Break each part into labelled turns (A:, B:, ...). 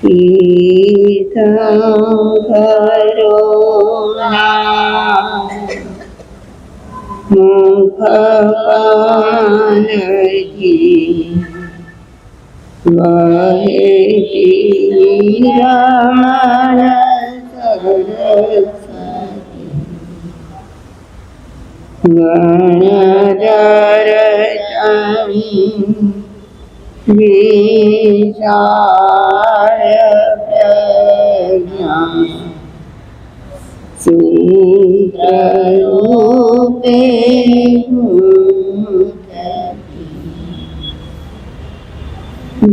A: તીર્થંકરો મુખ પાનથી વહેતી રમણ સરસ્વતી ગણધર વિશાળ પ્રજ્ઞા સૂત્રરૂપે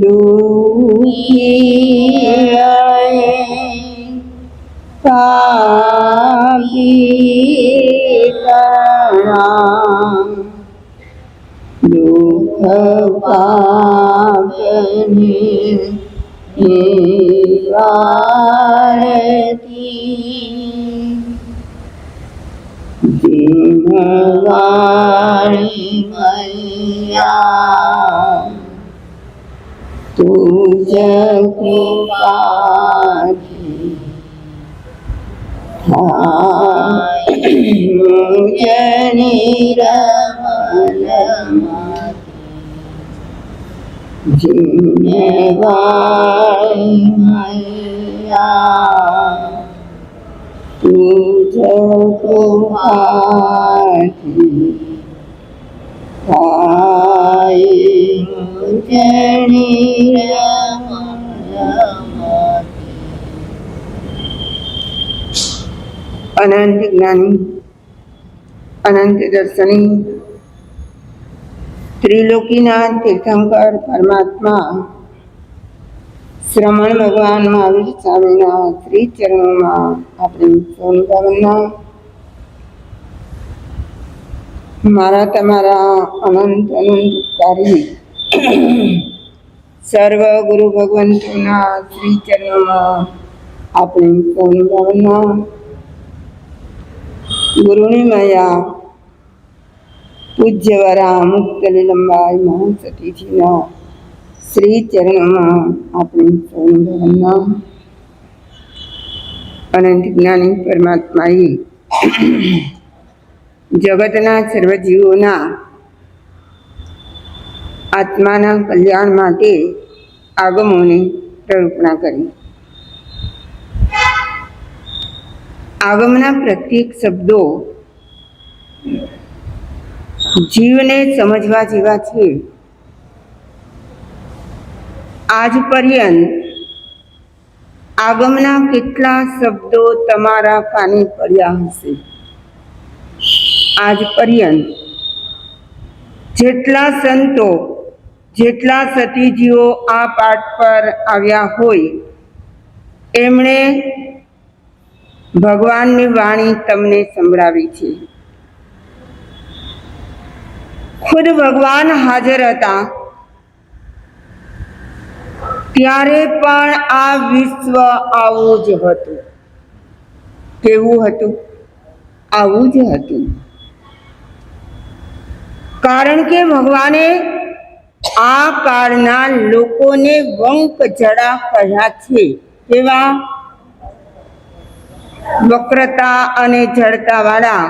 A: દુઃખીએ પાપિતણા દુઃખ પાપને નિવારતી દિનવાણી મૈયા તુજ કૃપાથી મુજની રમણ જીનેવાળી મૈયા તુજ કૃપાથી મુજની અનંત જ્ઞાની અનંત દર્શની ત્રિલોકીના તીર્થંકર પરમાત્મા શ્રમણ ભગવાન મહાવીર સ્વામીના શ્રી ચરણોમાં આપણે સૌની ભાવના મારા તમારા અનંત અનંત ઉપકારી સર્વ ગુરુ ભગવંતોના શ્રી ચરણોમાં આપણે સૌની ભાવના ગુરુની માયા પૂજ્યવરા મુક્ત લીલંબાઈ મહાસતીજીના શ્રી ચરણોમાં આપણે સૌની ભાવના અનંત જ્ઞાની પરમાત્માએ જગતના સર્વજીવોના આત્માના કલ્યાણ માટે આગમોની પ્રરૂપણા કરી. આગમના પ્રત્યેક શબ્દો જીવને સમજવા જેવા છે. આજ પર્યંત આગમના કેટલા શબ્દો તમારા કાને પડ્યા હશે. આજ પર્યંત જેટલા સંતો જેટલા સતીજીઓ આ પાઠ પર આવ્યા હોય એમણે ભગવાનની વાણી તમને સંભળાવી છે. ખુદ ભગવાન હાજર હતા ત્યારે પણ આ વિશ્વ આવું જ હતું. કેવું હતું? આવું જ હતું. કારણ કે ભગવાને આ કાળના લોકોને વંક જડા કહ્યા છે. કેવા? વક્રતા અને જડતા વાળા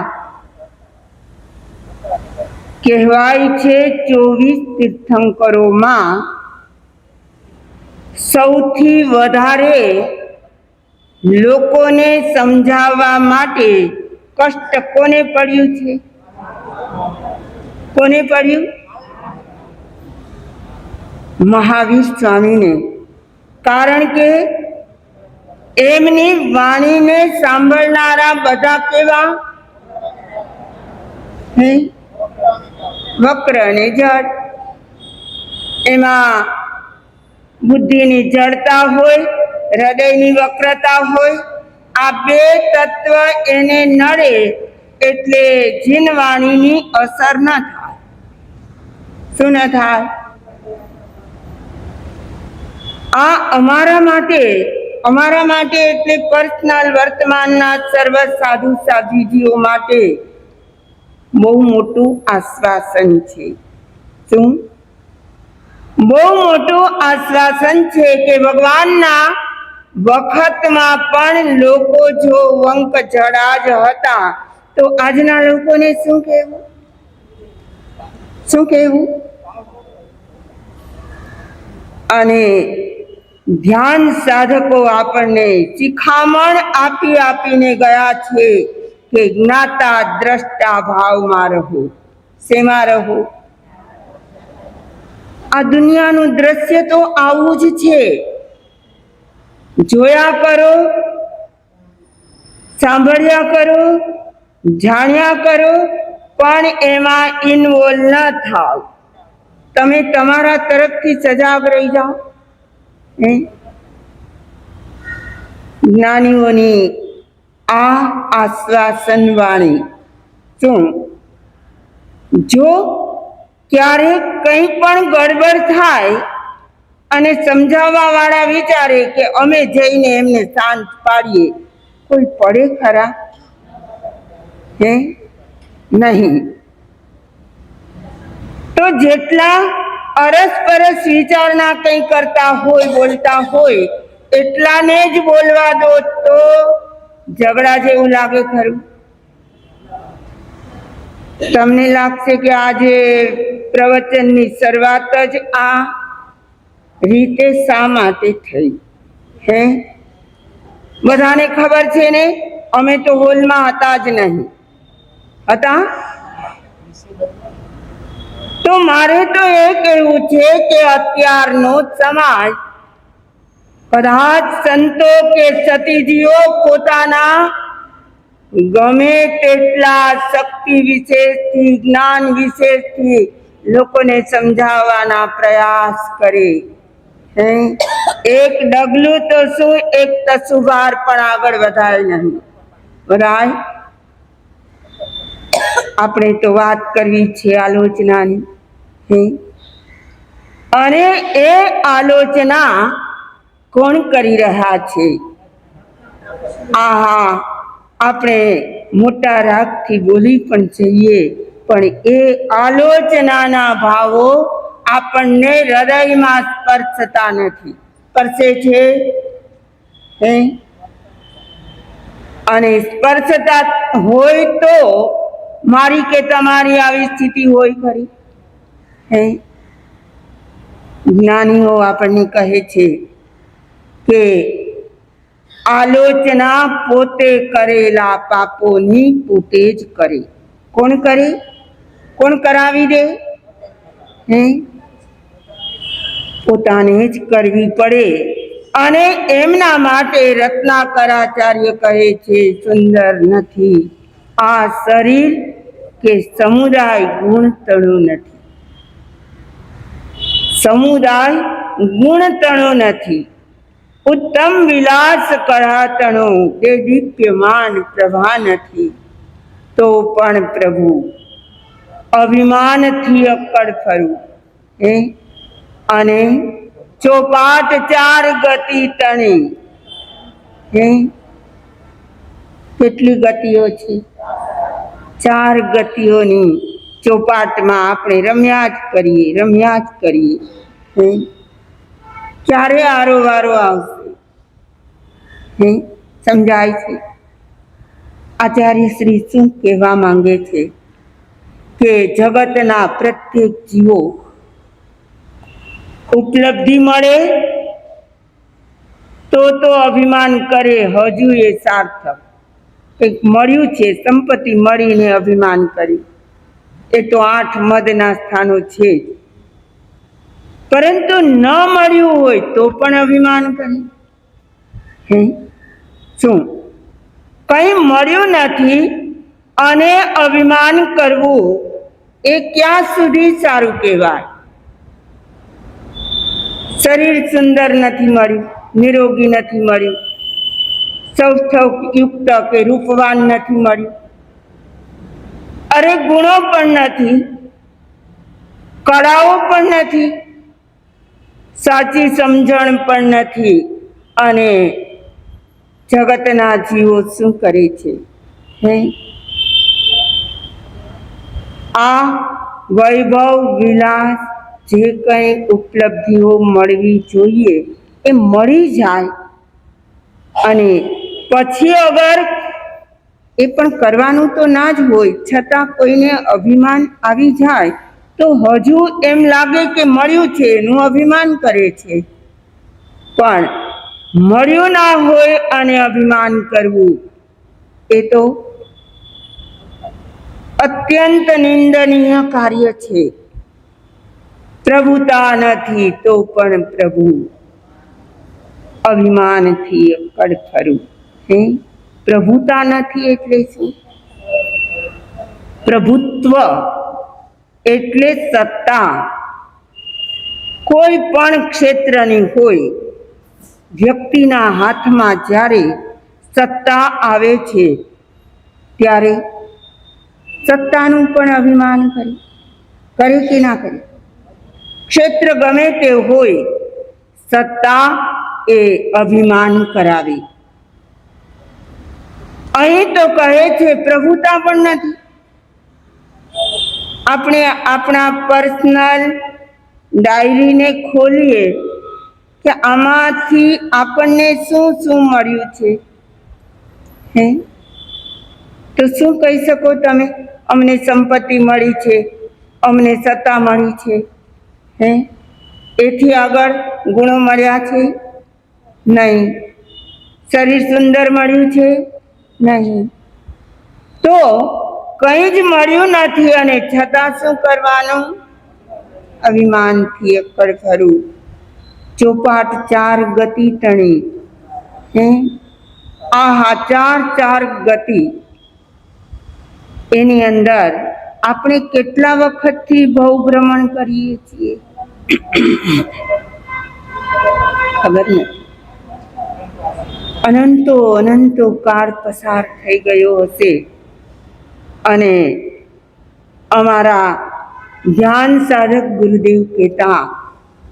A: કહેવાય છે. 24 તીર્થંકરોમાં સૌથી વધારે લોકોને સમજાવવા માટે કષ્ટ કોને પડ્યું છે? કોને પડ્યું? મહાવીર સ્વામીને. કારણ કે એમની વાણીને સાંભળનારા બધા કેવા? વક્ર અને જડ. એમાં બુદ્ધિની જડતા હોય, હૃદયની વક્રતા હોય. આ બે તત્વ એને નડે એટલે જીનવાણીની અસર ન થાય. શું ન થાય? આ અમારા માટે એટલે પર્સનલ વર્તમાનના સર્વ સાધુ સાધ્વીજીઓ માટે બહુ મોટું આશ્વાસન છે. શું? બહુ મોટું આશ્વાસન છે કે ભગવાનના વખતમાં પણ લોકો જો વંક જડા જ હતા તો આજના લોકોને શું કહેવું? અને ધ્યાન સાધકો આપણને શિખામણ આપીને ગયા છે કે જ્ઞાતા દ્રષ્ટા ભાવમાં રહો. શેમાં રહો? આ દુનિયાનું દ્રશ્ય તો આવું જ છે. જોયા કરો, સાંભળ્યા કરો, જાણ્યા કરો, પણ એમાં ઇન્વોલ્વ ન થાવ. તમે તમારા તરફથી સજાગ રહી જાઓ. જ્ઞાનીઓની આ આશ્વાસન વાણી શું? જો ક્યારેક કંઈ પણ ગડબડ થાય અને સમજાવવા વાળા વિચારે કે અમે જઈને એમને શાંત પાડીએ, કોઈ પડે ખરા? નહીં. તો જેટલા અરસપરસ વિચારણા કંઈ કરતા હોય, બોલતા હોય, એટલાને જ બોલવા દો તો ઝઘડા જેવું લાગે ખરું? તમને લાગશે કે આજે પ્રવચનની શરૂઆત જ આ રીતે શા માટે થઈ? બધાને ખબર છે ને, અમે તો હોલમાં હતા જ નહીં. હતા? તો મારે તો એ કહેવું છે કે અત્યારનો સમાજ કદાચ સંતો કે સતીજીઓ પોતાના ગમે તેટલા શક્તિ વિશેષથી, જ્ઞાન વિશેષથી લોકોને સમજાવવાના પ્રયાસ કરે. એક ડગલું તો શું, એક તસુભાર પણ આગળ વધાય નહીં. બરાય? આપણે તો વાત કરવી છે આલોચનાની. અને એ આલોચના કોણ કરી રહ્યા છે? આપણે મોટા રાગથી બોલી પણ જઈએ, પણ એ આલોચનાના ભાવો આપણને હૃદયમાં સ્પર્શતા નથી. સ્પર્શે છે? અને સ્પર્શતા હોય તો મારી કે તમારી આવી સ્થિતિ હોય ખરી? જ્ઞાનીઓ આપણને કહે છે કે આલોચના પોતે કરેલા પાપોની પોતે જ કરે. કોણ કરે? કોણ કરાવી દે? પોતાને જ કરવી પડે. અને એમના માટે રત્નાકરાચાર્ય કહે છે, સુંદર નથી આ શરીર કે સમુદાય ગુણતણો નથી. સમુદાય ગુણતણો નથી. ઉત્તમ વિલાસ કળાતણો તે દિવ્યમાન પ્રભા નથી. તો પણ પ્રભુ અભિમાનથી અક્કડ ફરું. અને ચોપાટ 4 ગતિ તણી. કેટલી ગતિઓ છે? 4 ગતિઓની ચોપાટમાં આપણે રમ્યા જ કરીએ. ક્યારે આરોવારો આવશે? સમજાય છે? આચાર્ય શ્રી શું કહેવા માંગે છે કે જગતના પ્રત્યેક જીવો ઉપલબ્ધિ મળે તો અભિમાન કરે, હજુ એ સાર્થક. કંઈક મળ્યું છે, સંપત્તિ મળીને અભિમાન કર્યું, એ તો 8 મદના સ્થાનો છે જ. પરંતુ ન મળ્યું હોય તો પણ અભિમાન કરે. શું? કંઈ મળ્યું નથી અને અભિમાન કરવું એ ક્યાં સુધી સારું કહેવાય? શરીર સુંદર નથી મળ્યું, નિરોગી નથી મળ્યું, સૌષ્ઠવયુક્ત કે રૂપવાન નથી મળ્યું, અરે ગુણો પણ નથી, કળાઓ પણ નથી, સાચી સમજણ પણ નથી. અને જગતના જીવો શું કરે છે? આ વૈભવ વિલાસ જે કંઈ ઉપલબ્ધિઓ મળવી જોઈએ એ મળી જાય, અને પછી અગર એ પણ કરવાનું તો ના જ હોય, છતાં કોઈને અભિમાન આવી જાય તો હજુ એમ લાગે કે મળ્યું છે એનું અભિમાન કરે છે. પણ મળ્યું ના હોય અને અભિમાન કરવું એ તો અત્યંત નિંદનીય કાર્ય છે. પ્રભુતા નથી તો પણ પ્રભુ, અભિમાનથી અક્કડ ખરું. પ્રભુતા નથી એટલે શું? પ્રભુત્વ એટલે સત્તા. કોઈ પણ ક્ષેત્રની હોય, વ્યક્તિના હાથમાં જ્યારે સત્તા આવે છે ત્યારે સત્તાનું પણ અભિમાન કરે કે ના કરે? ક્ષેત્ર ગમે તે હોય, સત્તા એ અભિમાન કરાવે. અહીં તો કહે છે પ્રભુતા પણ નથી. આપણે આપણા પર્સનલ ડાયરીને ખોલીએ કે આમાંથી આપણને શું શું મળ્યું છે, તો શું કહી શકો તમે? અમને સંપત્તિ મળી છે, અમને સત્તા મળી છે, એથી આગળ ગુણો મળ્યા છે? નહીં. શરીર સુંદર મળ્યું છે? નહીં. તો કંઈ જ મળ્યું નથી અને છતાં શું કરવાનું? અભિમાનથી અક્કડ ખરું. ચોપાટ 4 ગતિ તણી, આહા 4 ગતિ, એની અંદર આપણે કેટલા વખતથી ભવ ભ્રમણ કરીએ છીએ ખબર નથી. અનંતો અનંતો કાળ પસાર થઈ ગયો હશે અને અમારા ધ્યાન સાધક ગુરુદેવ કહેતા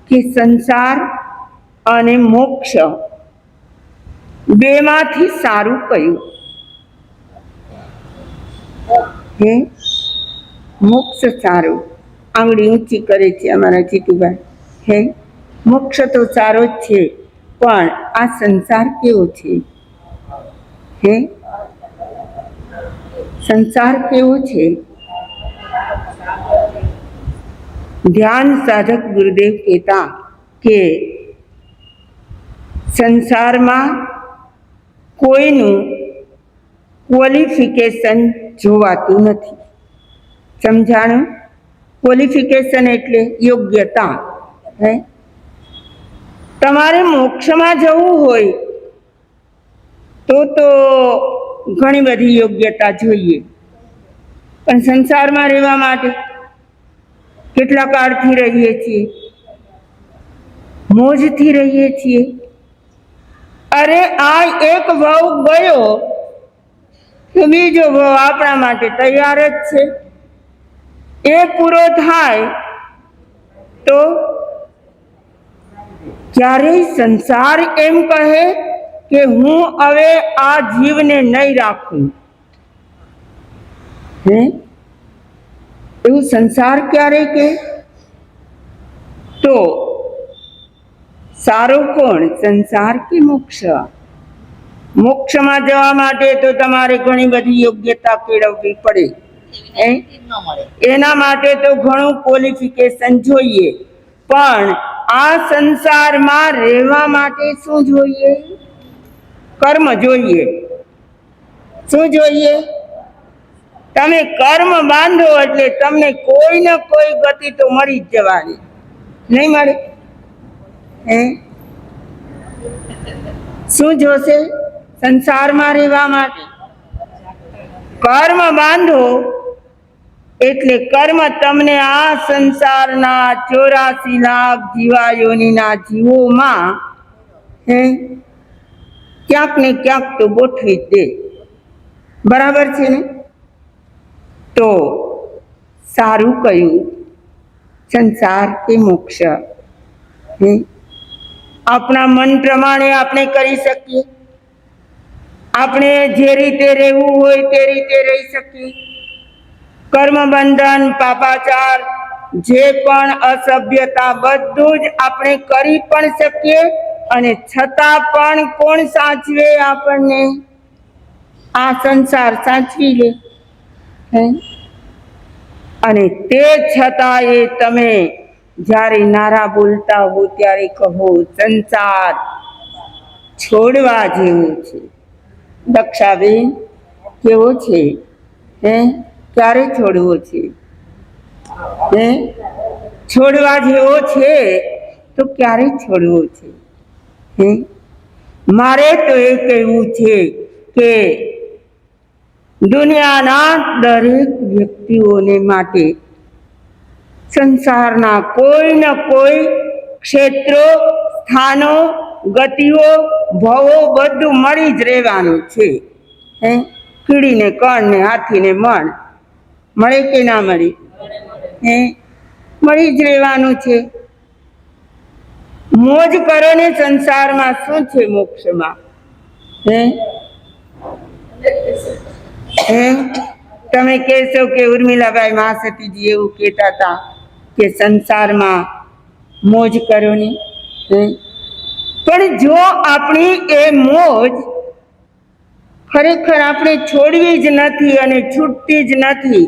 A: કે સંસાર અને મોક્ષ બેમાંથી સારું કયું? મોક્ષ સારું. આંગળી ઊંચી કરે છે અમારા જીતુભાઈ. મોક્ષ તો સારો જ છે, પણ આ સંસાર કેવો છે? સંસાર કેવો છે? ધ્યાન સાધક ગુરુદેવ કહેતા કે સંસારમાં કોઈનું ક્વોલિફિકેશન જોવાતું નથી. સમજાણું? ક્વોલિફિકેશન એટલે યોગ્યતા. તમારે મોક્ષમાં જવું હોય તો ઘણી બધી યોગ્યતા જોઈએ, પણ સંસારમાં રહેવા માટે કેટલા કાળથી રહીએ છીએ, મોજથી રહીએ છીએ. અરે આ એક ભાવ ગયો તો બીજો ભાવ આપણા માટે તૈયાર જ છે. એ પૂરો થાય તો ક્યારેય સંસાર એમ કહે કે હું હવે આ જીવને નહીં રાખું, એવું સંસાર ક્યારે કે? તો સારો કોણ, સંસાર કે મોક્ષ? મોક્ષમાં જવા માટે તો તમારે ઘણી બધી યોગ્યતા કેળવવી પડે. એના માટે તો ઘણું ક્વોલિફિકેશન જોઈએ, પણ આ સંસારમાં રહેવા માટે શું જોઈએ? કર્મ જોઈએ. શું જોઈએ? તમે કર્મ બાંધો એટલે તમને કોઈ ને કોઈ ગતિ તો મળી જ જવાની. નહીં મળે? શું જોશે સંસારમાં રહેવા માટે? કર્મ બાંધો એટલે કર્મ તમને આ સંસારના 84 લાખ જીવાયોનીના જીવોમાં ક્યાંક ને ક્યાંક તો ગોઠવી દે. બરાબર છે ને? તો સારું કયું, સંસાર કે મોક્ષ? આપણા મન પ્રમાણે આપણે કરી શકીએ. આપણે જે રીતે રહેવું હોય તે રીતે રહી શકીએ. કર્મ બંધન, પાપાચાર જે પણ અસભ્યતા બધું જ આપણે કરી પણ શકીએ, અને છતાં પણ કોણ સાચવે આપણને? આ સંસાર સાચવી લે. અને તે છતાં એ તમે જ્યારે નારા બોલતા હો ત્યારે કહો સંસાર છોડવા જેવો છે. દક્ષાબેન કેવો છે? ક્યારે છોડવો છે? છોડવા જેવો છે તો ક્યારે છોડવો છે? મારે તો એ કહેવું છે કે દુનિયાના દરેક વ્યક્તિઓને માટે સંસારના કોઈ ન કોઈ ક્ષેત્રો, સ્થાનો, ગતિઓ, ભવો બધું મળી જ રહેવાનું છે. કીડીને કણ ને હાથીને મણ મળે કે ના મળી? મળી જ રહેવાનું છે. મોજ કરો ને સંસારમાં, શું છે મોક્ષમાં? તમે કહેશો કે ઉર્મિલાબાઈ મહાસતીજી એવું કહેતા હતા કે સંસારમાં મોજ કરો ને, પણ જો આપણી એ મોજ ખરેખર આપણે છોડવી જ નથી અને છૂટતી જ નથી,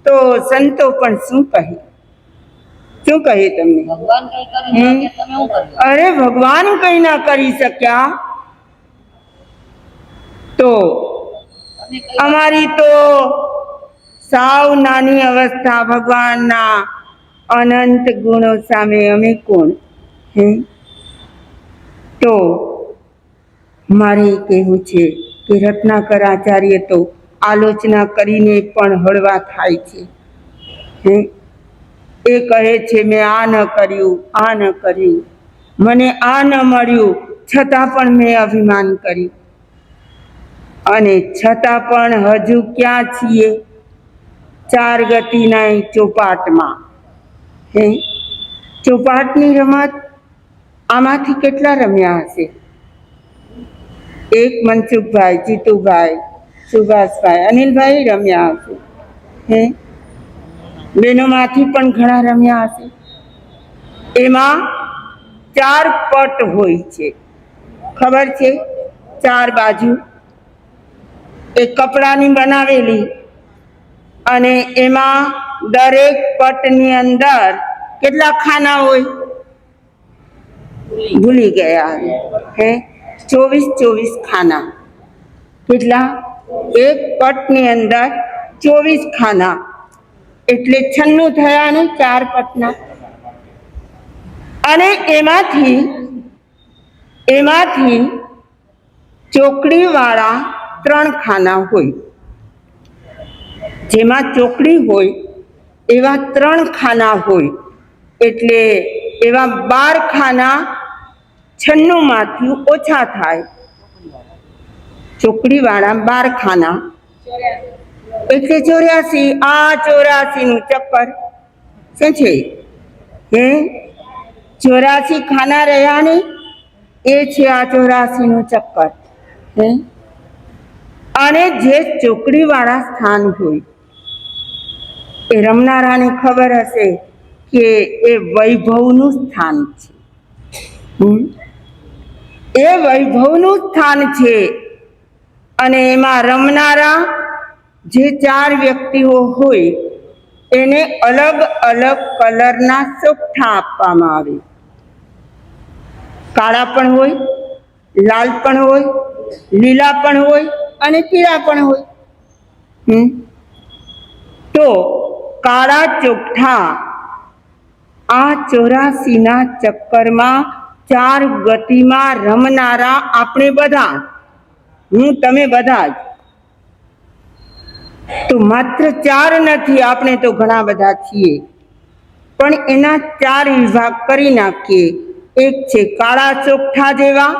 A: તો સંતો પણ શું કહે? શું કહે તમને? અરે ભગવાન કઈ ના કરી શક્યા તો અમારી તો સાવ નાની અવસ્થા, ભગવાનના અનંત ગુણો સામે અમે કોણ? તો મારે કહેવું છે કે રત્નાકર આચાર્ય તો આલોચના કરીને પણ હળવા થાય છે. એ કહે છે મેં આ ન કર્યું, આ ન કર્યું, મને આ ન મળ્યું, છતાં પણ મેં અભિમાન કર્યું. અને છતાં પણ હજુ ક્યાં છીએ? ચાર ગતિના ચોપાટમાં. ચોપાટની રમત આમાંથી કેટલા રમ્યા હશે? એક મનસુખભાઈ, જીતુભાઈ, સુભાષભાઈ, અનિલભાઈ રમ્યા હશે. બહેનોમાંથી પણ ઘણા રમ્યા હશે. એમાં 4 પટ હોય છે, ખબર છે? 4 બાજુ એ કપડાની બનાવેલી, અને એમાં દરેક પટની અંદર કેટલા ખાના હોય? ભૂલી ગયા. 24 ખાના. કેટલા? એક પટની અંદર 24 ખાના, એટલે 96 થયા ને 4 પટના. અને એમાંથી ચોકડી વાળા 3 ખાના હોય. જેમાં ચોકડી હોય એવા 3 ખાના હોય, એટલે એવા 12 ખાના 96 માંથી ઓછા થાય. ચોકડી વાળા 12 ખાના એટલે 84. આ 84 નું ચક્કર શું છે? 84 ખાના રહ્યા ને, એ છે આ 84 નું ચક્કર. અને જે ચોકડી વાળા સ્થાન હોય, એ રમનારાને ખબર હશે કે એ વૈભવનું સ્થાન છે. એ વૈભવનું સ્થાન છે. અને એમાં રમનારા જે 4 વ્યક્તિઓ હોય એને અલગ અલગ કલરના ચોકઠા આપવામાં આવે. કાળા પણ હોય, લાલ પણ હોય, લીલા પણ હોય અને પીળા પણ હોય. તો કાળા ચોકઠા આ 84 ના ચક્કરમાં 4 ગતિમાં રમનારા આપણે બધા, હું તમે બધા જ, તો માત્ર 4 નથી, આપણે તો ઘણા બધા છીએ, પણ એના 4 વિભાગ કરી નાખીએ. એક છે કાળા ચોકઠા જેવા,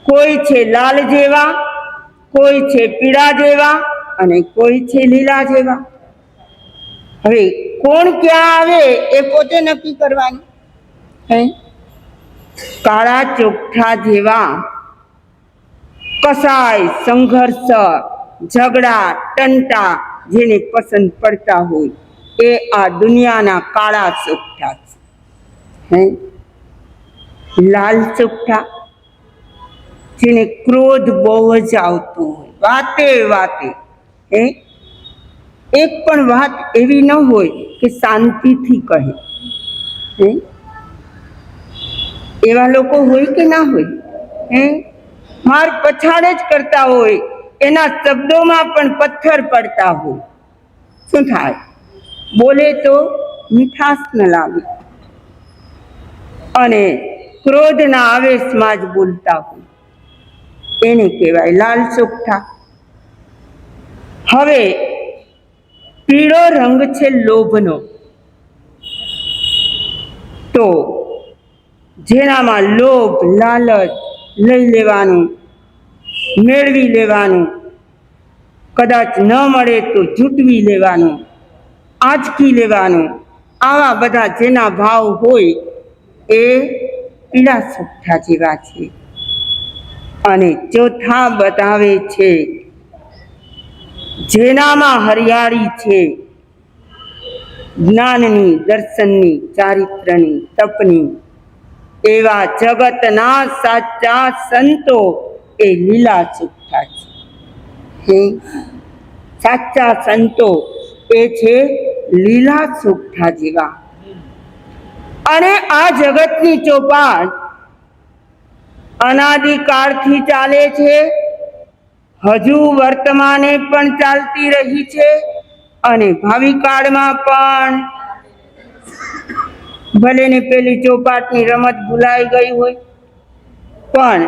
A: કોઈ છે લાલ જેવા, કોઈ છે પીળા જેવા, અને કોઈ છે લીલા જેવા. હવે કોણ ક્યાં આવે એ પોતે નક્કી કરવાનું. કાળા ચોકઠા જેવા કસાય, સંઘર્ષ, ઝઘડા, ટંટા જેને પસંદ પડતા હોય એ આ દુનિયાના કાળા ચોકઠા છે. લાલ ચોકઠા, જેને ક્રોધ બહુ જ આવતો હોય, વાતે વાતે એક પણ વાત એવી ન હોય કે શાંતિથી કહે. એવા લોકો હોય કે ના હોય? માર પછાડ જ કરતા હોય, એના શબ્દોમાં પણ પથ્થર પડતા હોય. શું થાય? બોલે તો મીઠાશ ન લાગે અને ક્રોધના આવેશમાં જ બોલતા હોય, એને કહેવાય લાલ ચોકઠા. હવે પીળો રંગ છે લોભનો. તો જેનામાં લોભ, લાલચ, લઈ લેવાનું, મેળવી લેવાનું, કદાચ ન મળે તો જૂટવી લેવાનું, આંચકી લેવાનું, આવા બધા જેના ભાવ હોય એ પીળા ચોકઠા જેવા છે. અને ચોથા બતાવે છે જેનામાં હરિયાળી છે, જ્ઞાનની, દર્શનની, ચારિત્રની, તપની, એવા જગતના સાચા સંતો એ લીલા ચોકઠા છે. સાચા સંતો એ છે લીલા ચોકઠા જેવા. અને આ જગતની ચોપાટ અનાદિકાળથી ચાલે છે, હજુ વર્તમાને પણ ચાલતી રહી છે અને ભાવિ કાળમાં પણ. ભલે ને પેલી ચોપાટની રમત ભૂલાઈ ગઈ હોય, પણ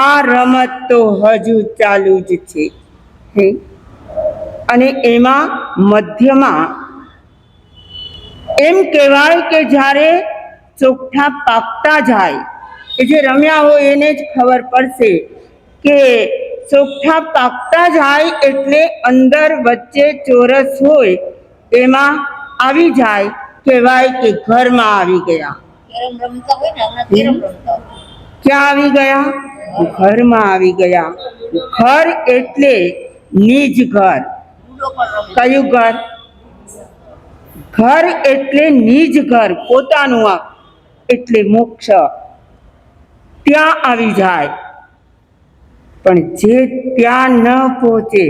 A: આ રમત તો હજુ ચાલુ જ છે. અને એમાં મધ્યમાં એમ કહેવાય કે જ્યારે ચોકઠા પાકતા જાય, એ જે રમ્યા હોય એને જ ખબર પડશે કે ચોકઠા પાકતા જાય એટલે અંદર વચ્ચે ચોરસ હોય એમાં આવી જાય, કહેવાય કે ઘરમાં આવી ગયા. ક્યાં આવી ગયા? ઘરમાં આવી ગયા. ઘર એટલે નિજ ઘર. કયું ઘર? ઘર એટલે નિજ ઘર, પોતાનું એટલે મોક્ષ. ત્યાં આવી જાય. પણ જે ત્યાં ન પહોંચે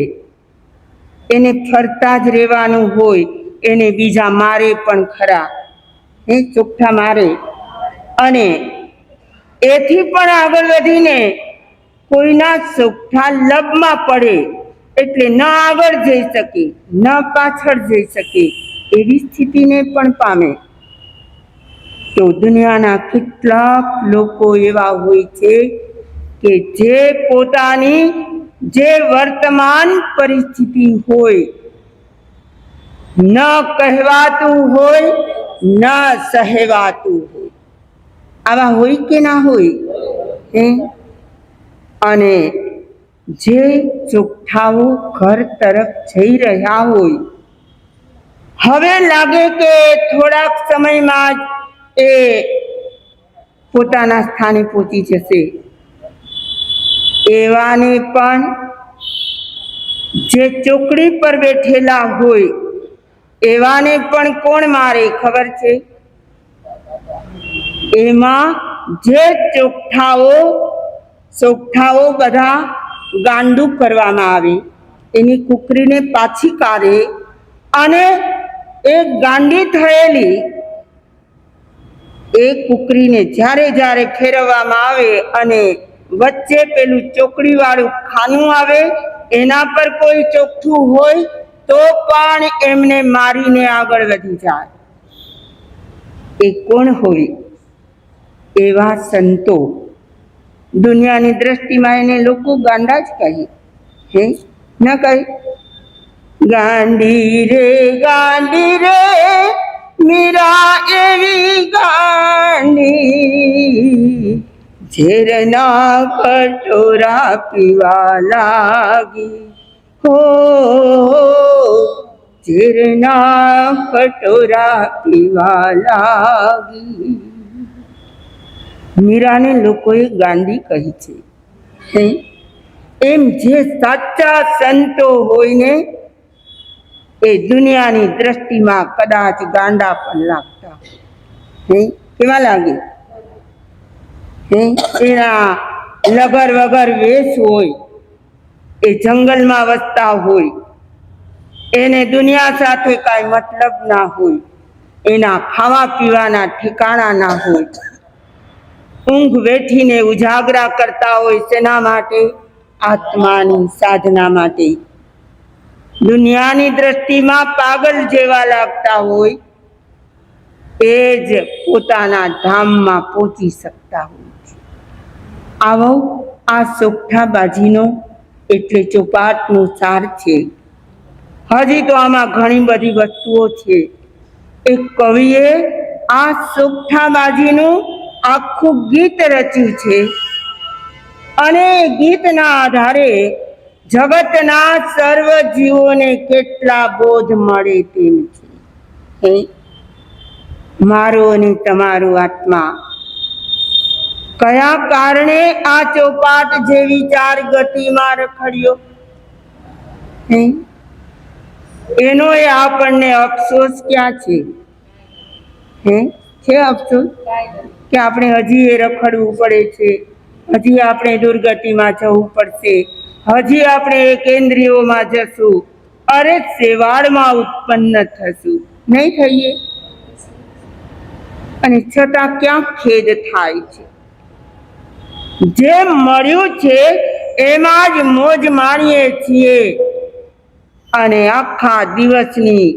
A: એને ફરતા જ રહેવાનું હોય, એને બીજા મારે પણ ખરા, ચોકઠા મારે. અને એથી પણ આગળ વધીને કોઈના ચોકઠા લબમાં પડે એટલે ન આગળ જઈ શકે, ન પાછળ જઈ શકે, એવી સ્થિતિને પણ પામે. તો દુનિયાના કેટલાક લોકો એવા હોય છે કે જે પોતાની જે વર્તમાન પરિસ્થિતિ હોય, ન કહેવાતું હોય, ન સહેવાતું હોય, આવા હોય કે ના હોય? અને જે ચોકઠાઓ ઘર તરફ જઈ રહ્યા હોય, હવે લાગે કે થોડાક સમયમાં જ એ પોતાના સ્થાને પહોંચી જશે, એવાને પણ જે ચોકડી પર બેઠેલા હોય એવાને પણ કોણ મારે ખબર છે? એમાં જે ચોકઠાઓ બધા ગાંડું કરવામાં આવે, એની કુકરીને પાછી કાઢે અને એ ગાંડી થયેલી એ કુકરીને જ્યારે જ્યારે ફેરવવામાં આવે અને વચ્ચે પેલું ચોકડી વાળું ખાનું આવે, એના પર કોઈ ચોકઠું હોય તો પણ એમને મારીને આગળ વધી જાય. એ કોણ હોય? એવા સંતો. દુનિયાની દ્રષ્ટિમાં એને લોકો ગાંડા જ કહે, ન કહે? ગાંડી રે મીરા એવી ગાંડી, ઝેરના કટોરા પીવા લાગી, હો ઝેરના કટોરા પીવા લાગી. મીરાને લોકોએ ગાંડી કહી છે. એમ જે સાચા સંતો હોય ને એ દુનિયાની દ્રષ્ટિમાં કદાચ ગાંડા પણ લાગતા હોય. કેવા લાગે? એના લગર વગર વેશ હોય, એ જંગલમાં વસતા હોય, એને દુનિયા સાથે કાંઈ મતલબ ના હોય, એના ખાવા પીવાના ઠેકાણા ના હોય, ઊંઘ બેઠીને ઉજાગરા કરતા હોય. શેના માટે? આત્માની સાધના માટે. દુનિયાની દ્રષ્ટિમાં પાગલ જેવા લાગતા હોય, એ જ પોતાના ધામમાં પહોંચી શકતા હોય છે. આવો આ સોગઠાબાજીનો એટલે ચોપાટનો સાર છે. હજી તો આમાં ઘણી બધી વસ્તુઓ છે. એક કવિએ આ સોગઠાબાજીનું આખું ગીત રચ્યું છે અને ગીતના આધારે જગતના સર્વ જીવોને કેટલા બોધ મળે તેમ છે. મારો અને તમારો આત્મા કયા કારણે આ ચોપાટ જેવી ચાર ગતિમાં રખડ્યો, એનો એ આપણને અફસોસ ક્યાં છે? છે અફસોસ કે આપણે હજી એ રખડવું પડે છે, હજી આપણે દુર્ગતિમાં જવું પડશે, હજી આપણે એ કેન્દ્રિયોમાં જશું, અરે શેવાળમાં ઉત્પન્ન થશું, નહીં થઈએ? અને છતાં ક્યાં ખેદ થાય છે? જે મળ્યું છે એમાં જ મોજ માણીએ છીએ અને આખા દિવસની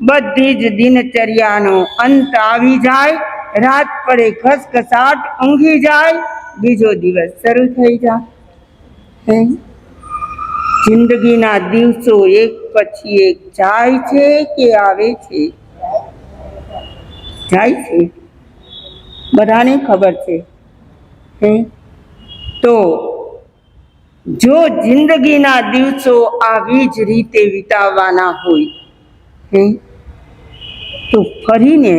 A: બધી જ દિનચર્યાનો અંત આવી જાય, રાત પડે ઘસઘસાટ ઊંઘી જાય, બીજો દિવસ શરૂ થઈ જાય. જિંદગીના દિવસો એક પછી એક જાય છે કે આવે છે? જાય છે, બધાને ખબર છે. તો જો જિંદગીના દિવસો આવી જ રીતે વિતાવવાના હોય તો ફરીને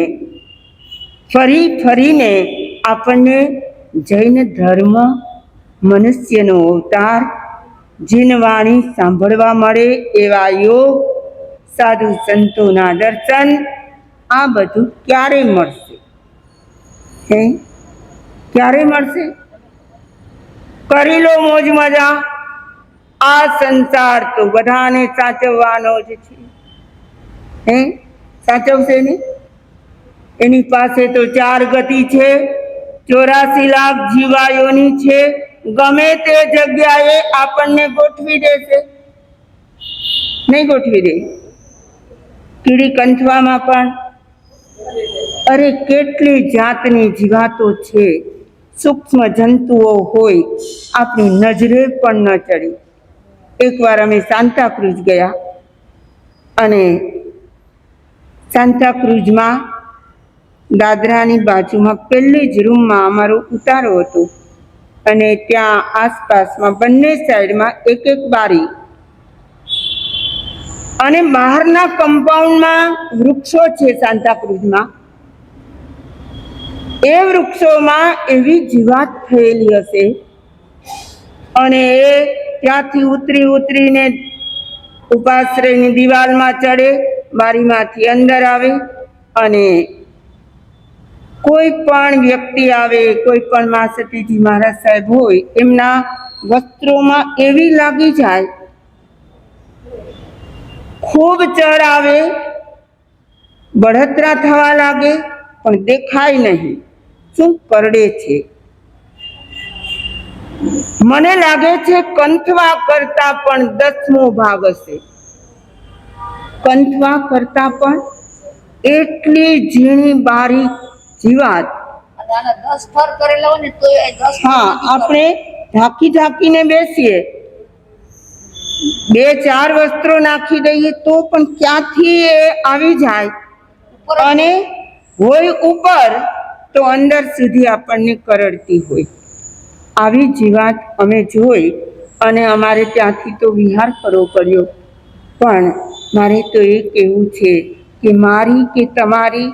A: આપણને જૈન ધર્મ, મનુષ્યનો અવતાર, જીનવાણી સાંભળવા મળે એવા યોગ, સાધુ સંતોના દર્શન, આ બધું ક્યારે મળશે? ક્યારે મળશે? કરી લો મોજ મજા. આ સંસાર તો બધાને સાચવવાનો જ છે. સાચવશે ને? એની પાસે તો ચાર ગતિ છે, 84 લાખ જીવાયોની છે, ગમે તે જગ્યાએ આપણને ગોઠવી દેશે. નહીં ગોઠવી દે? કીડી કંઠવામાં પણ અરે કેટલી જાતની જીવાતો છે, સૂક્ષ્મ જંતુઓ હોય, આપણી નજરે પણ ન ચડી. એકવાર અમે સાન્તાક્રુઝ ગયા અને સાન્તાક્રુઝમાં દાદરાની બાજુમાં પહેલી જ રૂમમાં અમારો ઉતારો હતો અને ત્યાં આસપાસમાં બંને સાઈડમાં એક એક બારી અને બહારના કમ્પાઉન્ડમાં વૃક્ષો છે. સાન્તાક્રુઝમાં એ વૃક્ષોમાં એવી જીવાત થયેલી હશે અને એ ત્યાંથી ઉતરીને ઉપાશ્રયની દિવાલમાં ચડે, બારીમાંથી અંદર આવે અને કોઈ પણ વ્યક્તિ આવે, કોઈ પણ મા સતીજી મહારાજ સાહેબ હોય, એમના વસ્ત્રોમાં એવી લાગી જાય, ખૂબ ચર આવે, બળતરા થવા લાગે, પણ દેખાય નહીં. શું કરડે છે? મને લાગે છે કંઠવા કરતા પણ 10મો ભાગ હશે. કંઠવા કરતા પણ એટલી ઝીણી બારીક જીવાત. હા, આપણે ઢાંકીને બેસીએ, 2-4 વસ્ત્રો નાખી દઈએ તો પણ ક્યાંથી એ આવી જાય અને હોય ઉપર તો અંદર સુધી આપણને કરડતી હોય. આવી જીવાત અમે જોઈ અને અમારે ત્યાંથી તો વિહાર કરવો પડ્યો. પણ મારે તો એ કહેવું છે કે મારી કે તમારી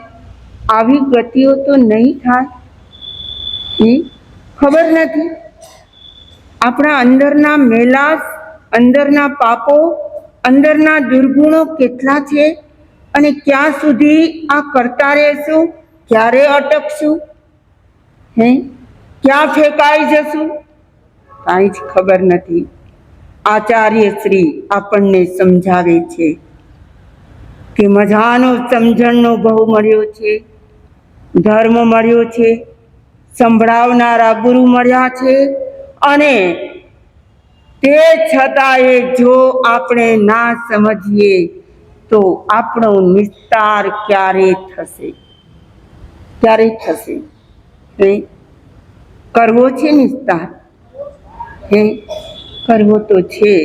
A: આવી ગતિઓ તો નહીં થાય. ખબર નથી, આપણા અંદરના મેલાસ, અંદરના પાપો અંદરના દુર્ગુણો કેટલા છે અને ક્યાં સુધી આ કરતા રહેશું, ક્યારે અટકશું, ક્યાં ફેંકાઈ જશું, કાંઈ જ ખબર નથી. આચાર્ય શ્રી આપણને સમજાવે છે કે મજાનો સમજણનો બહુ મળ્યો છે, ધર્મ મળ્યો છે, સંભળાવનારા ગુરુ મળ્યા છે, અને તે છતાંય જો આપણે ના સમજીએ તો આપણો નિસ્તાર ક્યારે થશે, ક્યારે થશે? કરવો છે નિસ્તાર, કરવો તો છે,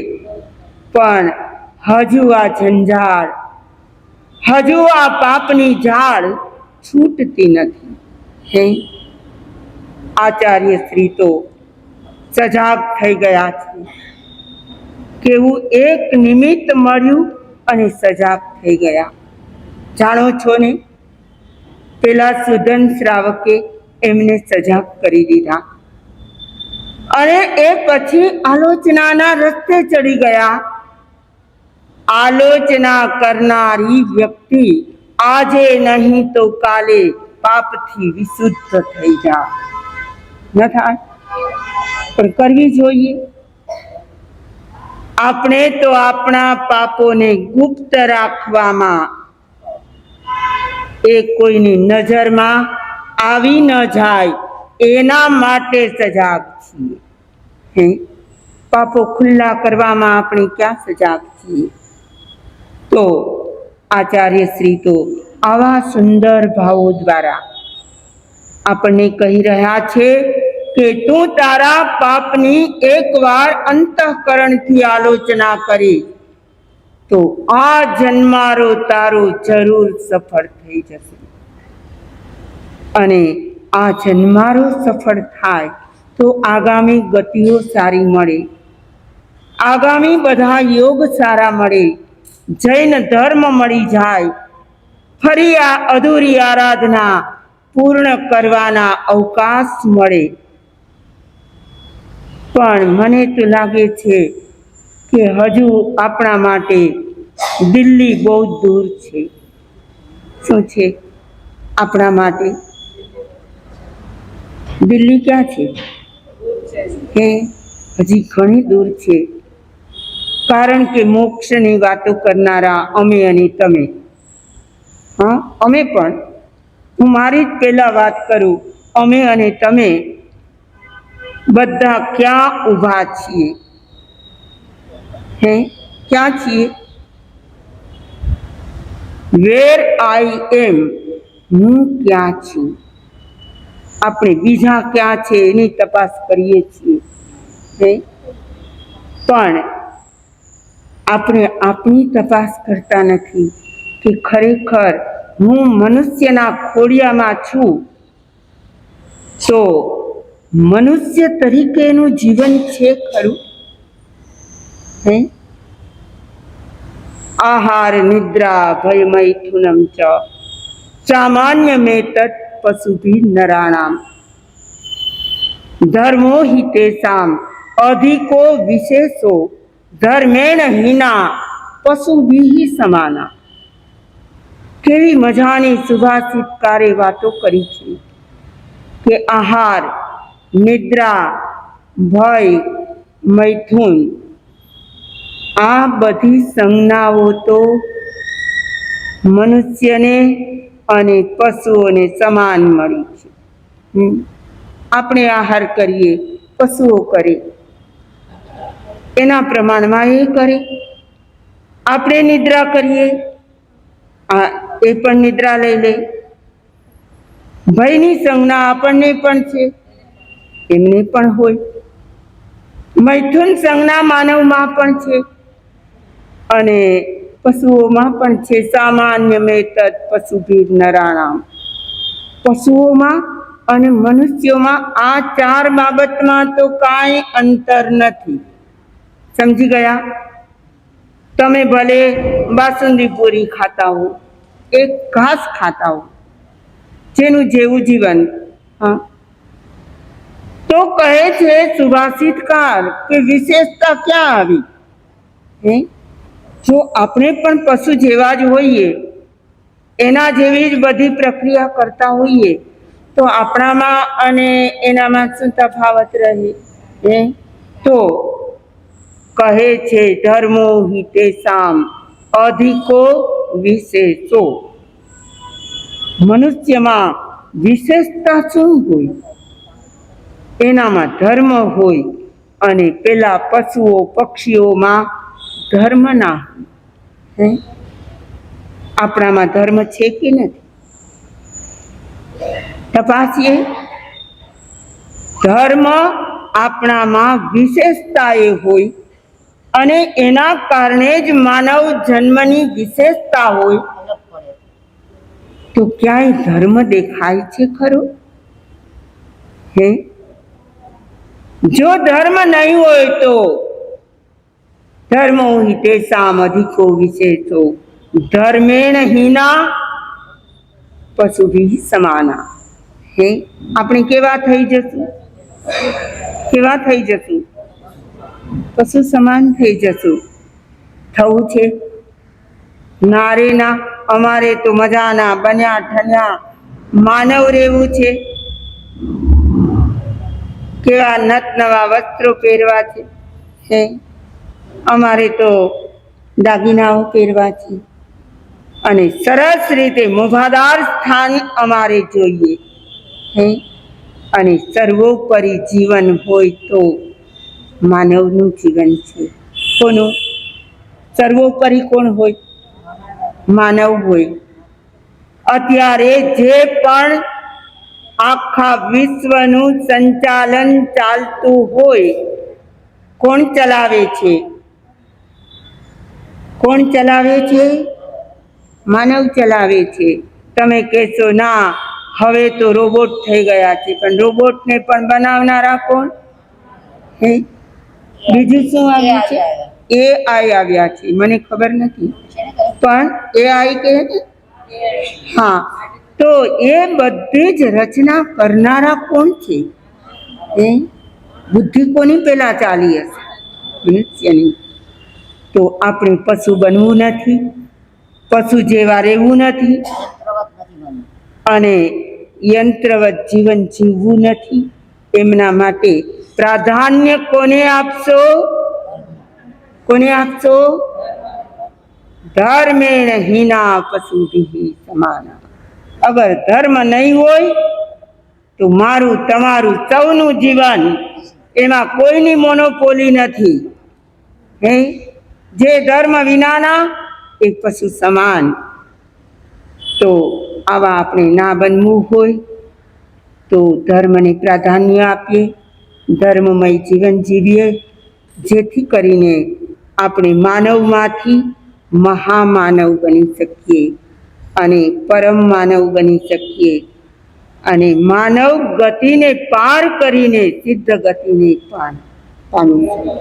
A: પણ હજુ આ ઝંઝાળ, હજુ આ પાપની ઝાડ છૂટતી નથી. આચાર્ય શ્રી તો સજાગ થઈ ગયા છે. કેવું એક નિમિત્ત મળ્યું અને સજાગ થઈ ગયા. જાણો છો ને, પેલા સુદન શ્રાવકે એમને સજાગ કરી દીધા અને એ પછી આલોચનાના રસ્તે ચડી ગયા. આલોચના કરનારી વ્યક્તિ આજે નહીં તો કાલે પાપથી વિશુદ્ધ થઈ જાય. ન થાય પણ કરવી જોઈએ. આપણે તો આપણા પાપોને ગુપ્ત રાખવામાં, એ કોઈની નજરમાં આવી ન જાય એના માટે સજાગ છીએ. પાપો ખુલ્લા કરવામાં આપણે ક્યાં સજાગ છીએ? તો આચાર્ય શ્રી તો આવા સુંદર ભાવો દ્વારા આપણને કહી રહ્યા છે કે તું તારા પાપની એકવાર અંતઃકરણથી આલોચના કરી તો આ જન્મારો તારો જરૂર સફળ થઈ જશે. અને આ જન્મારો સફળ થાય તો આગામી ગતિઓ સારી મળે, આગામી બધા યોગ સારા મળે, જૈન ધર્મ મળી જાય, ફરી આ અધૂરી આરાધના પૂર્ણ કરવાના અવકાશ મળે. પણ મને તો લાગે છે કે હજુ આપણા માટે દિલ્હી બહુ દૂર છે. શું છે આપણા માટે? દિલ્હી ક્યાં છે? હજી ઘણી દૂર છે. કારણ કે મોક્ષની વાતો કરનારા અમે અને તમે, અમે પણ, હું મારી જ પહેલા વાત કરું, અમે અને તમે બધા ક્યાં ઊભા છીએ? ક્યાં છીએ? વેર આઈ એમ, હું ક્યાં છું? આપણે બીજા ક્યાં છે એની તપાસ કરીએ છીએ, પણ આપણે આપણી તપાસ કરતા નથી કે ખરેખર હું મનુષ્યના ખોડિયામાં છું તો મનુષ્ય તરીકેનું જીવન છે ખરું? આહાર નિદ્રા ભય મૈથુનમ ચ સામાન્ય મેં તત્ પશુભી નરાણામ ધર્મો હિ તેષામ અધિકો વિશેષો ધર્મેણ હિના પશુભી સમાના. કેવી મજાની સુભાષિતકારે વાતો કરી છે કે આહાર, નિદ્રા, ભય, મૈથુન, આ બધી સંજ્ઞાઓ તો મનુષ્યને અને પશુઓને સમાન મળી છે. આપણે આહાર કરીએ, પશુઓ કરે, એના પ્રમાણમાં એ કરે. આપણે નિદ્રા કરીએ, એ પણ નિદ્રા લઈ લે. ભયની સંજ્ઞા આપણને પણ છે, એમને પણ હોય. મૈથુન સંજ્ઞા માનવમાં પણ છે અને પશુઓમાં પણ છે. સામાન્ય મેં તત્ પશુભી નરાણામ. પશુઓમાં અને મનુષ્યોમાં આ ચાર બાબતમાં તો કાંઈ અંતર નથી. સમજી ગયા? તમે ભલે બાસુંદી પૂરી ખાતા હો, એક ઘાસ ખાતા હો, જેનું જેવું જીવન, તો કહે છે સુભાષિતકાર કે વિશેષતા ક્યાં આવી? જો આપણે પણ પશુ જેવા જ હોઈએ, એના જેવી જ બધી પ્રક્રિયા કરતા હોઈએ, તો આપણામાં અને એનામાં શું તફાવત રહે? તો કહે છે ધર્મો હિતેષામ અધિકો વિશેષો. મનુષ્યમાં વિશેષતા શું હોય? એનામાં ધર્મ હોય, અને પેલા પશુઓ પક્ષીઓમાં ધર્મ ના હોય. આપણામાં ધર્મ છે કે નથી? તપાસીએ. ધર્મ આપણામાં વિશેષતા એ હોય, અને એના કારણે જ માનવ જન્મની વિશેષતા હોય, તો ક્યાંય ધર્મ દેખાય છે ખરો? હે? જો ધર્મ નહીં હોય તો ધર્મો હિતેષામ અધિકો વિશેષો ધર્મેણ હીના પશુભિઃ સમાના. હે, આપણે કેવા થઈ જશું? કેવા થઈ જશું? પશુ સમાન થઈ જશું. થવું છે ના રે ના. અમારે તો મજાના બન્યા ઠન્યા માનવ રહેવું છે. કેવા નત નવા વસ્ત્રો પહેરવા છે. હે, અમારે તો દાગીનાઓ પહેરવા છે, અને સરસ રીતે મોભાદાર સ્થાન અમારે જોઈએ. હે, અને સર્વોપરી જીવન હોય તો માનવનું જીવન છે. કોનું સર્વોપરી? કોણ હોય? માનવ હોય. અત્યારે જે પણ આખા વિશ્વનું સંચાલન ચાલતું હોય, કોણ ચલાવે છે? કોણ ચલાવે છે? માનવ ચલાવે છે. તમે કહેશો ના, હવે તો રોબોટ થઈ ગયા છે, પણ રોબોટને પણ બનાવનારા કોણ? હે, બીજું શું આવ્યું છે? AI આવ્યા છે. મને ખબર નથી, પણ AI કે હા, તો એ બધી જ રચના કરનારા કોણ છે? એ બુદ્ધિ કોની પેલા ચાલી હશે? મનુષ્યની. તો આપણે પશુ બનવું નથી, પશુ જેવા રહેવું નથી, અને યંત્રવત જીવન જીવવું નથી. એમના માટે પ્રાધાન્ય કોને આપશો? કોને આપશો? ધર્મેણ હીના પશુભિઃ સમાના. અગર ધર્મ નહીં હોય તો મારું તમારું સૌનું જીવન, એમાં કોઈની મોનોપોલી નથી. હે, જે ધર્મ વિનાના એ પશુ સમાન. તો આવા આપણે ના બનવું હોય તો ધર્મને પ્રાધાન્ય આપીએ, ધર્મમય જીવન જીવીએ, જેથી કરીને આપણે માનવમાંથી મહામાનવ બની શકીએ, અને પરમ માનવ બની શકીએ, અને માનવ ગતિને પાર કરીને સિદ્ધ ગતિને પામી શકીએ.